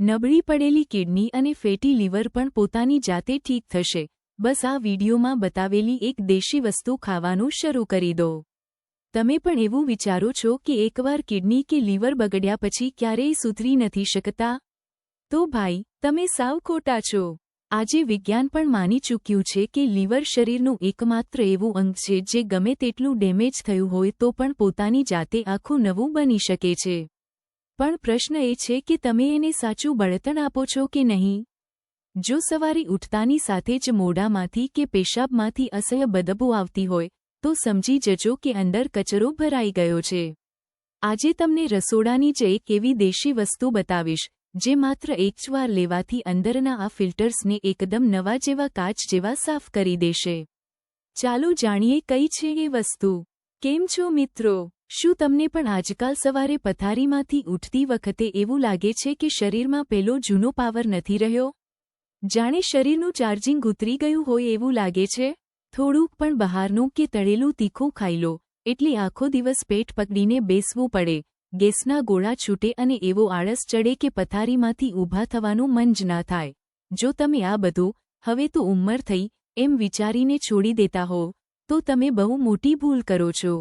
નબળી પડેલી કિડની અને ફેટી લીવર પણ પોતાની જાતે ઠીક થશે. બસ આ વિડીયોમાં બતાવેલી એક દેશી વસ્તુ ખાવાનું શરૂ કરી દો. તમે પણ એવું વિચારો છો કે એકવાર કિડની કે લીવર બગડ્યા પછી ક્યારેય સુધરી નથી શકતા? તો ભાઈ, તમે સાવ ખોટા છો. આજે વિજ્ઞાન પણ માની ચૂક્યું છે કે લીવર શરીરનું એકમાત્ર એવું અંગ છે જે ગમે તેટલું ડેમેજ થયું હોય તો પણ પોતાની જાતે આખું નવું બની શકે છે. પણ પ્રશ્ન એ છે કે તમે એને સાચું બળતણ આપો છો કે નહીં? જો સવારે ઉઠતાની સાથે જ મોઢામાંથી કે પેશાબમાંથી અસહ્ય બદબૂ આવતી હોય તો સમજી જજો કે અંદર કચરો ભરાઈ ગયો છે. આજે તમને રસોડાની જ એક એવી દેશી વસ્તુ બતાવીશ જે માત્ર એક જ વાર લેવાથી અંદરના આ ફિલ્ટર્સને એકદમ નવા જેવા કાચ જેવા સાફ કરી દેશે. ચાલો જાણીએ કઈ છે એ વસ્તુ. કેમ છો મિત્રો? શું તમને પણ આજકાલ સવારે પથારીમાંથી ઉઠતી વખતે એવું લાગે છે કે શરીરમાં પેલો જૂનો પાવર નથી રહ્યો? જાણે શરીરનું ચાર્જિંગ ઉતરી ગયું હોય એવું લાગે છે? થોડુંક પણ બહારનું કે તળેલું તીખું ખાઈ લો એટલે આખો દિવસ પેટ પકડીને બેસવું પડે, ગેસના ગોળા છૂટે અને એવો આળસ ચડે કે પથારીમાંથી ઊભા થવાનું મન જ ના થાય. જો તમે આ બધું હવે તો ઉંમર થઈ એમ વિચારીને છોડી દેતા હો તો તમે બહુ મોટી ભૂલ કરો છો.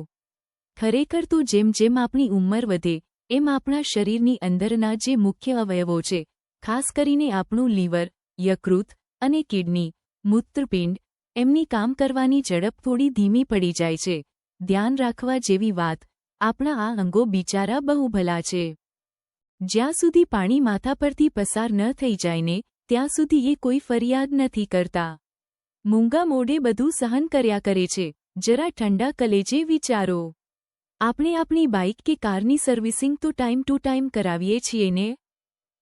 ખરેખર તો જેમ જેમ આપણી ઉંમર વધે એમ આપણા શરીરની અંદરના જે મુખ્ય અવયવો છે, ખાસ કરીને આપણું લીવર, યકૃત અને કિડની, મૂત્રપિંડ, એમની કામ કરવાની ઝડપ થોડી ધીમી પડી જાય છે. ધ્યાન રાખવા જેવી વાત, આપણા આ અંગો બિચારા બહુ ભલા છે. જ્યાં સુધી પાણી માથા પરથી પસાર ન થઈ જાય ને ત્યાં સુધી એ કોઈ ફરિયાદ નથી કરતા. મૂંગા મોઢે બધું સહન કર્યા કરે છે. જરા ઠંડા કલેજે વિચારો. આપણે આપણી બાઇક કે કારની સર્વિસિંગ તો ટાઈમ ટુ ટાઈમ કરાવીએ છીએ ને?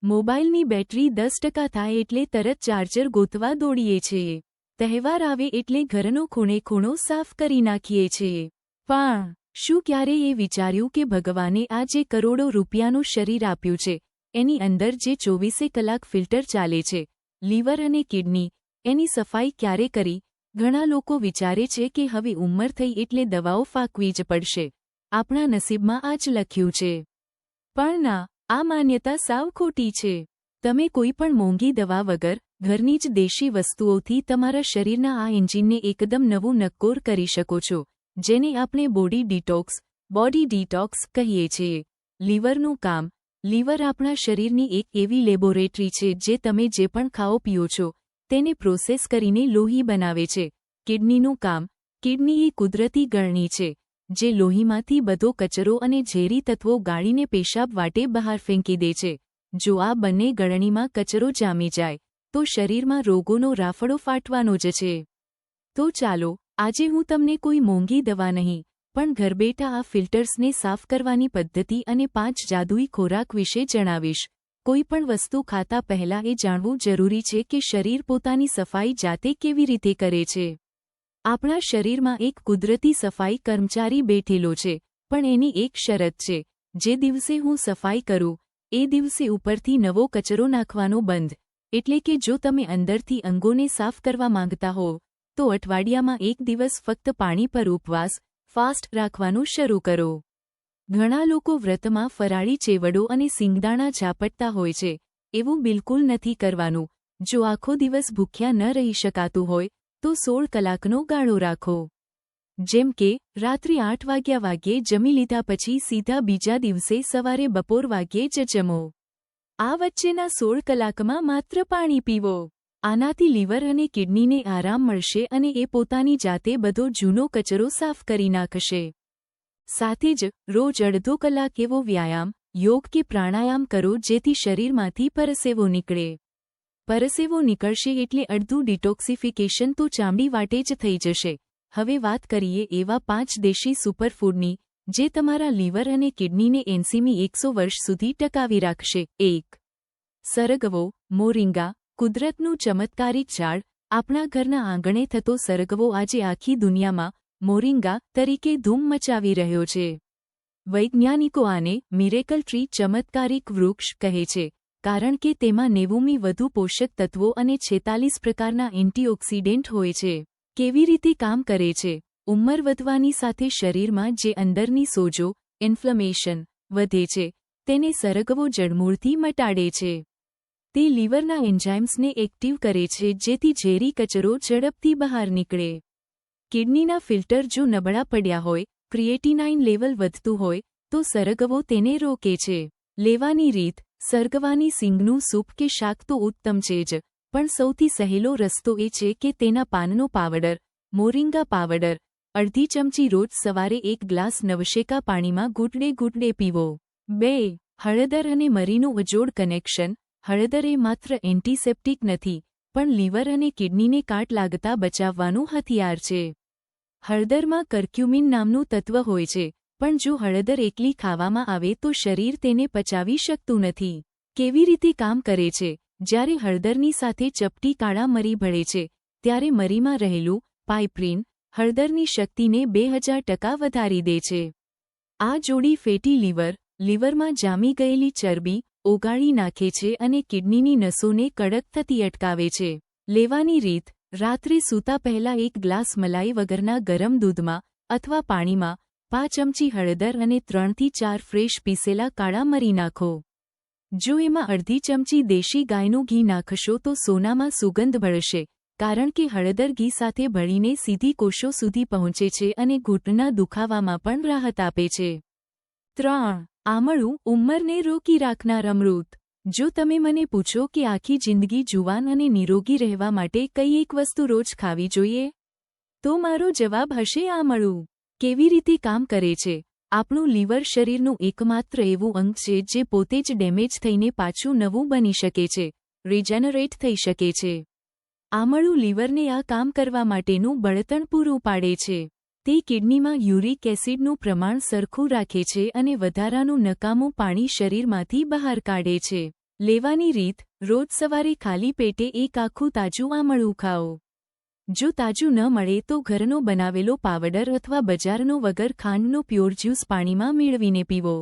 મોબાઈલની બેટરી 10% થાય એટલે તરત ચાર્જર ગોતવા દોડીએ છીએ. તહેવાર આવે એટલે ઘરનો ખૂણે ખૂણો સાફ કરી નાખીએ છીએ. પણ શું ક્યારેય એ વિચાર્યું કે ભગવાને આ જે કરોડો રૂપિયાનું શરીર આપ્યું છે એની અંદર જે 24 કલાક ફિલ્ટર ચાલે છે, લીવર અને કિડની, એની સફાઈ ક્યારે કરી? ઘણા લોકો વિચારે છે કે હવે ઉંમર થઈ એટલે દવાઓ ફાંકવી જ પડશે. આપણા નસીબમાં આ જ લખ્યું છે. પણ ના, આ માન્યતા સાવ ખોટી છે. તમે કોઈ પણ મોંઘી દવા વગર ઘરની જ દેશી વસ્તુઓથી તમારા શરીરના આ એન્જિનને એકદમ નવું નક્કોર કરી શકો છો, જેને આપણે બોડી ડિટોક્સ કહીએ છીએ. લીવરનું કામ. લીવર આપણા શરીરની એક એવી લેબોરેટરી છે જે તમે જે પણ ખાઓ પીઓ છો તેને પ્રોસેસ કરીને લોહી બનાવે છે. કિડનીનું કામ. કિડની એ કુદરતી ગળણી છે જે લોહીમાંથી બધો કચરો અને ઝેરી તત્વો ગાળીને પેશાબ વાટે બહાર ફેંકી દે છે. જો આ બંને ગળણીમાં કચરો જામી જાય તો શરીરમાં રોગોનો રાફડો ફાટવાનો જ છે. તો ચાલો, આજે હું તમને કોઈ મોંઘી દવા નહીં પણ ઘરબેઠા આ ફિલ્ટર્સને સાફ કરવાની પદ્ધતિ અને 5 જાદુઈ ખોરાક વિશે જણાવીશ. કોઈ પણ વસ્તુ ખાતા પહેલા એ જાણવું જરૂરી છે કે શરીર પોતાની સફાઈ જાતે કેવી રીતે કરે છે. આપણા શરીરમાં એક કુદરતી સફાઈ કર્મચારી બેઠેલો છે, પણ એની એક શરત છે. જે દિવસે હું સફાઈ કરું એ દિવસે ઉપરથી નવો કચરો નાખવાનો બંધ. એટલે કે જો તમે અંદરથી અંગોને સાફ કરવા માંગતા હો તો અઠવાડિયામાં એક દિવસ ફક્ત પાણી પર ઉપવાસ ફાસ્ટ રાખવાનું શરૂ કરો. ઘણા લોકો વ્રતમાં ફરાળી ચેવડો અને સિંગદાણા ઝાપટતા હોય છે. એવું બિલકુલ નથી કરવાનું. જો આખો દિવસ ભૂખ્યા ન રહી શકાતું હોય તો 16 કલાકનો ગાળો રાખો. જેમ કે રાત્રે 8 વાગ્યે જમી લીધા પછી સીધા બીજા દિવસે સવારે બપોર વાગ્યે જ જમો. આ વચ્ચેના 16 કલાકમાં માત્ર પાણી પીવો. આનાથી લીવર અને કિડનીને આરામ મળશે અને એ પોતાની જાતે બધો જૂનો કચરો સાફ કરી નાખશે. સાથે જ રોજ અડધો કલાક એવો વ્યાયામ, યોગ કે પ્રાણાયામ કરો જેથી શરીરમાંથી પરસેવો નીકળે. પરસેવો નીકળશે એટલે અડધું ડિટોક્સિફિકેશન તો ચામડી વાટે જ થઈ જશે. હવે વાત કરીએ એવા 5 દેશી સુપરફૂડની જે તમારા લીવર અને કિડનીને 80-100 વર્ષ સુધી ટકાવી રાખશે. 1. સરગવો, મોરિંગા. કુદરતનું ચમત્કારિક ઝાડ. આપણા ઘરના આંગણે થતો સરગવો આજે આખી દુનિયામાં મોરિંગા તરીકે ધૂમ મચાવી રહ્યો છે. વૈજ્ઞાનિકો આને મિરેકલ ટ્રી, ચમત્કારિક વૃક્ષ કહે છે, કારણ કે તેમાં 90 વધુ પોષક તત્વો અને 46 પ્રકારના એન્ટીઓક્સિડન્ટ હોય છે. કેવી રીતે કામ કરે છે? ઉંમર વધવાની સાથે શરીરમાં જે અંદરની સોજો, ઇન્ફ્લેમેશન વધે છે તેને સરગવો જડમૂળથી મટાડે છે. તે લીવરના એન્ઝાઇમ્સને એક્ટિવ કરે છે જેથી ઝેરી કચરો ઝડપથી બહાર નીકળે. કિડનીના ફિલ્ટર જો નબળા પડ્યા હોય, ક્રિએટિનાઇન લેવલ વધતું હોય, તો સરગવો તેને રોકે છે. લેવાની રીત: સરગવાની સિંગનું સૂપ કે શાક તો ઉત્તમ છે જ, પણ સૌથી સહેલો રસ્તો એ છે કે તેના પાનનો પાવડર, મોરિંગા પાવડર, અડધી ચમચી રોજ સવારે 1 ગ્લાસ નવશેકા પાણીમાં ઘૂંટડે ઘૂંટડે પીવો. 2. હળદર અને મરીનું અજોડ કનેક્શન. હળદર એ માત્ર એન્ટિસેપ્ટિક નથી, પણ લીવર અને કિડનીને કાટ લાગતા બચાવવાનું હથિયાર છે. હળદરમાં કર્ક્યુમિન નામનું તત્વ હોય છે, પણ જો હળદર એકલી ખાવામાં આવે તો શરીર તેને પચાવી શકતું નથી. કેવી રીતે કામ કરે છે? જ્યારે હળદરની સાથે ચપટી કાળા મરી ભળે છે, ત્યારે મરીમાં રહેલું પાઇપ્રિન હળદરની શક્તિને 2000% વધારી દે છે. આ જોડી ફેટી લીવરમાં જામી ગયેલી ચરબી ઓગાળી નાખે છે અને કિડનીની નસોને કડક થતી અટકાવે છે. લેવાની રીત: રાત્રે સૂતા પહેલા 1 ગ્લાસ મલાઈ વગરના ગરમ દૂધમાં અથવા પાણીમાં 5 ચમચી હળદર અને 3 થી 4 ફ્રેશ પીસેલા કાળા મરી નાખો. જો એમાં અડધી ચમચી દેશી ગાયનું ઘી નાખશો તો સોનામાં સુગંધ ભળશે, કારણ કે હળદર ઘી સાથે ભળીને સીધી કોષો સુધી પહોંચે છે અને ઘૂંટણના દુખાવામાં પણ રાહત આપે છે. 3. આમળું ઉંમરને રોકી રાખનાર અમૃત. જો તમે મને પૂછો કે આખી જિંદગી જુવાન અને નિરોગી રહેવા માટે કઈ એક વસ્તુ રોજ ખાવી જોઈએ, તો મારો જવાબ હશે આમળું. કેવી રીતે કામ કરે છે? આપણું લીવર શરીરનું એકમાત્ર એવું અંગ છે જે પોતે જ ડેમેજ થઈને પાછું નવું બની શકે છે, રિજનરેટ થઈ શકે છે. આમળું લીવરને આ કામ કરવા માટેનું બળતણ પૂરું પાડે છે. તે કિડનીમાં યુરિક એસિડનું પ્રમાણ સરખું રાખે છે અને વધારાનું નકામું પાણી શરીરમાંથી બહાર કાઢે છે. લેવાની રીત: રોજ સવારે ખાલી પેટે 1 આખું તાજું આમળું ખાઓ. જો તાજું ન મળે તો ઘરનો બનાવેલો પાવડર અથવા બજારનો વગર ખાંડનો પ્યોર જ્યુસ પાણીમાં મેળવીને પીવો.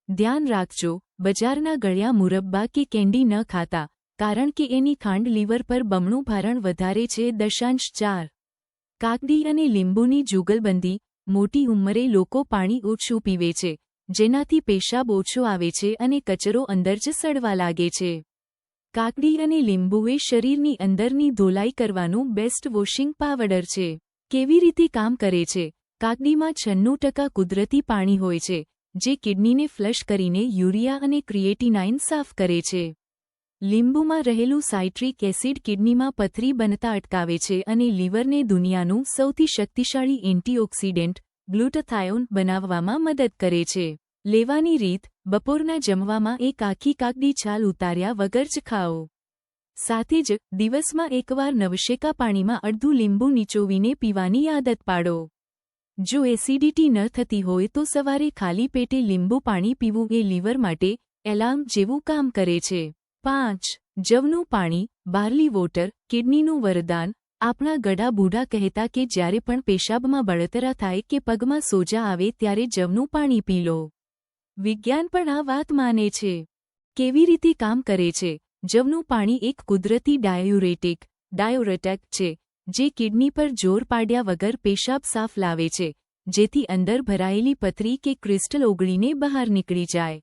ધ્યાન રાખજો, બજારના ગળ્યા મુરબ્બા કે કેન્ડી ન ખાતા, કારણ કે એની ખાંડ લીવર પર બમણું ભારણ વધારે છે. 4. કાકડી અને લીંબુની જુગલબંધી. મોટી ઉંમરે લોકો પાણી ઓછું પીવે છે, જેનાથી પેશાબ ઓછો આવે છે અને કચરો અંદર જ સડવા લાગે છે. કાકડી અને લીંબુ એ શરીરની અંદરની ધોલાઈ કરવાનું બેસ્ટ વોશિંગ પાવડર છે. કેવી રીતે કામ કરે છે? કાકડીમાં 96% કુદરતી પાણી હોય છે, જે કિડનીને ફ્લશ કરીને યુરિયા અને ક્રિએટિનાઇન સાફ કરે છે. લીંબુમાં રહેલું સાઇટ્રિક એસિડ કિડનીમાં પથરી બનતા અટકાવે છે અને લીવરને દુનિયાનું સૌથી શક્તિશાળી એન્ટીઓક્સિડન્ટ ગ્લુટાથાયોન બનાવવામાં મદદ કરે છે. લેવાની રીત: બપોરના જમવામાં 1 આખી કાકડી છાલ ઉતાર્યા વગર જ ખાઓ. સાથે જ દિવસમાં 1 વાર નવશેકા પાણીમાં અડધું લીંબુ નીચોવીને પીવાની આદત પાડો. જો એસિડિટી ન થતી હોય તો સવારે ખાલી પેટે લીંબુ પાણી પીવું એ લીવર માટે એલાર્મ જેવું કામ કરે છે. 5. જવનું પાણી બાર્લી વોટર. કિડનીનું વરદાન. આપણા ગડા બૂઢા કહેતા કે જ્યારે પણ પેશાબમાં બળતરા થાય કે પગમાં સોજા આવે ત્યારે જવનું પાણી પી લો. વિજ્ઞાન પણ આ વાત માને છે. કેવી રીતે કામ કરે છે? જવનું પાણી એક કુદરતી ડાયુરેટિક છે, જે કિડની પર જોર પાડ્યા વગર પેશાબ સાફ લાવે છે, જેથી અંદર ભરાયેલી પથરી કે ક્રિસ્ટલ ઓગળીને બહાર નીકળી જાય.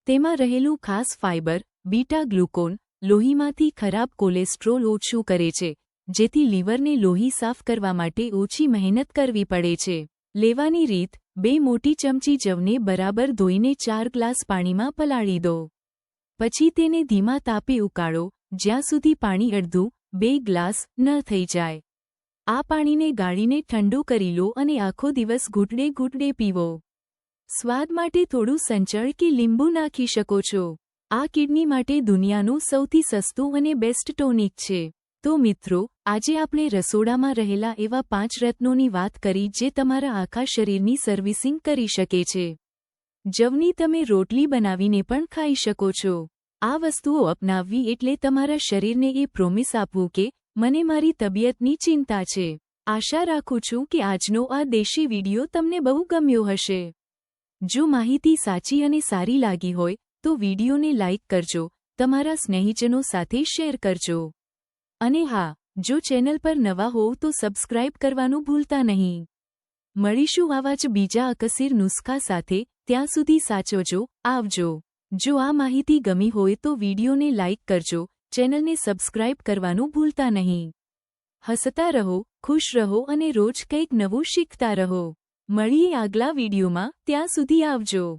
તેમાં રહેલું ખાસ ફાઇબર બીટા ગ્લુકોન લોહીમાંથી ખરાબ કોલેસ્ટ્રોલ ઓછું કરે છે, જેથી લીવરને લોહી સાફ કરવા માટે ઓછી મહેનત કરવી પડે છે. લેવાની રીત: 2 મોટી ચમચી જવને બરાબર ધોઈને 4 ગ્લાસ પાણીમાં પલાળી દો. પછી તેને ધીમા તાપે ઉકાળો, જ્યાં સુધી પાણી અડધું 2 ગ્લાસ ન થઈ જાય. આ પાણીને ગાળીને ઠંડુ કરી લો અને આખો દિવસ ઘૂંટડે ઘૂંટડે પીવો. સ્વાદ માટે થોડું સંચળ કે લીંબુ નાખી શકો છો. આ કિડની માટે દુનિયાનું સૌથી સસ્તું અને બેસ્ટ ટોનિક છે. તો મિત્રો, આજે આપણે રસોડામાં રહેલા એવા 5 રત્નોની વાત કરી જે તમારા આખા શરીરની સર્વિસિંગ કરી શકે છે. જવની તમે રોટલી બનાવીને પણ ખાઈ શકો છો. આ વસ્તુઓ અપનાવવી એટલે તમારા શરીરને એ પ્રોમિસ આપવું કે મને મારી તબિયતની ચિંતા છે. આશા રાખું છું કે આજનો આ દેશી વિડિયો તમને બહુ ગમ્યો હશે. જો માહિતી સાચી અને સારી લાગી હોય તો વિડિયોને લાઇક કરજો, તમારા સ્નેહીજનો સાથે શેર કરજો. અને હા, જો ચેનલ પર નવા હોવ તો સબસ્ક્રાઇબ કરવાનું ભૂલતા નહીં. મળીશું આવા જ બીજા અકસીર નુસ્ખા સાથે. ત્યાં સુધી સાચવજો. આવજો. જો આ માહિતી ગમી હોય તો વિડીયોને લાઇક કરજો, ચેનલને સબસ્ક્રાઇબ કરવાનું ભૂલતા નહીં. હસતા રહો, ખુશ રહો અને રોજ કંઈક નવું શીખતા રહો. મળીએ આગલા વિડીયોમાં, ત્યાં સુધી આવજો.